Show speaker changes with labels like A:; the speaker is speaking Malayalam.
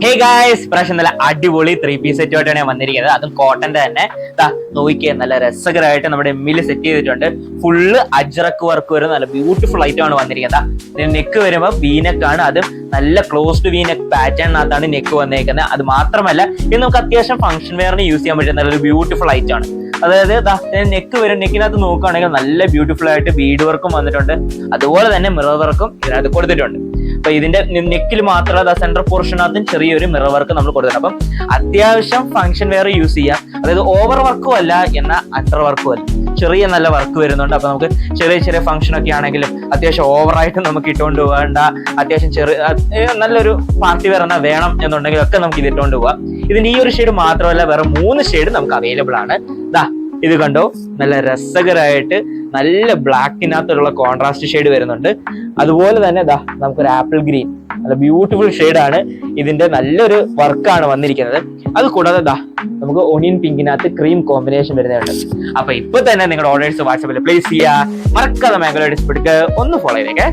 A: ഹേ ഗായ്സ്, പ്രാവശ്യം നല്ല അടിപൊളി 3 പീസ് സെറ്റുമായിട്ടാണ് ഞാൻ വന്നിരിക്കുന്നത്. അതും കോട്ടന്റെ തന്നെ. നോക്കിയാൽ നല്ല രസകരമായിട്ട് നമ്മുടെ എമ്മിൽ സെറ്റ് ചെയ്തിട്ടുണ്ട്. ഫുള്ള് അജ്രക്ക് വർക്ക് വരും. നല്ല ബ്യൂട്ടിഫുൾ ഐറ്റം ആണ് വന്നിരിക്കുന്നത്. നെക്ക് വരുമ്പോൾ വീനെക്ക് ആണ്. അതും നല്ല ക്ലോസ്ഡ് വീനെക്ക് പാറ്റേണിനകത്താണ് നെക്ക് വന്നേക്കുന്നത്. അത് മാത്രമല്ല ഇത് നമുക്ക് അത്യാവശ്യം ഫംഗ്ഷൻ വെയറിന് യൂസ് ചെയ്യാൻ പറ്റുന്ന നല്ലൊരു ബ്യൂട്ടിഫുൾ ഐറ്റം ആണ്. അതായത് നെക്ക് വരും. നെക്കിനകത്ത് നോക്കുകയാണെങ്കിൽ നല്ല ബ്യൂട്ടിഫുൾ ആയിട്ട് ബീഡ് വർക്കും വന്നിട്ടുണ്ട്. അതുപോലെ തന്നെ മിറർ വർക്കും ഇതിനകത്ത് കൊടുത്തിട്ടുണ്ട്. അപ്പൊ ഇതിന്റെ നെക്കിൽ മാത്രമല്ല സെൻട്രൽ പോർഷനകത്തും ചെറിയൊരു മിറർ വർക്ക് നമ്മൾ കൊടുത്തിട്ടുണ്ട്. അപ്പം അത്യാവശ്യം ഫംഗ്ഷൻ വെയർ യൂസ് ചെയ്യാം. അതായത് ഓവർ വർക്കും അല്ല എന്നാൽ അണ്ടർ വർക്കും അല്ല, ചെറിയ നല്ല വർക്ക് വരുന്നുണ്ട്. അപ്പൊ നമുക്ക് ചെറിയ ചെറിയ ഫംഗ്ഷൻ ഒക്കെ ആണെങ്കിലും അത്യാവശ്യം ഓവറായിട്ട് നമുക്ക് ഇട്ടുകൊണ്ട് പോകേണ്ട, അത്യാവശ്യം നല്ലൊരു പാർട്ടി വെയർ എന്നാ വേണം എന്നുണ്ടെങ്കിൽ ഒക്കെ നമുക്ക് ഇത് ഇട്ടുകൊണ്ട് പോവാം. ഇതിന്റെ ഈ ഒരു ഷെയ്ഡ് മാത്രമല്ല, വേറെ 3 ഷെയ്ഡ് നമുക്ക് അവൈലബിൾ ആണ്. ഇത് കണ്ടോ, നല്ല രസകരമായിട്ട് നല്ല ബ്ലാക്കിനകത്തുള്ള കോൺട്രാസ്റ്റ് ഷെയ്ഡ് വരുന്നുണ്ട്. അതുപോലെ തന്നെ നമുക്കൊരു ആപ്പിൾ ഗ്രീൻ, നല്ല ബ്യൂട്ടിഫുൾ ഷെയ്ഡാണ്. ഇതിന്റെ നല്ലൊരു വർക്കാണ് വന്നിരിക്കുന്നത്. അത് കൂടാതെ നമുക്ക് ഒണിയൻ പിങ്കിനകത്ത് ക്രീം കോമ്പിനേഷൻ വരുന്നുണ്ട്. അപ്പൊ ഇപ്പൊ തന്നെ നിങ്ങളുടെ ഓർഡേഴ്സ് വാട്സാപ്പിൽ പ്ലേസ് ചെയ്യുക. മറക്കാതെ മാംഗോ ഡിസ്പ്ലിക്ക് ഒന്ന് ഫോളോ ചെയ്തേക്കെ.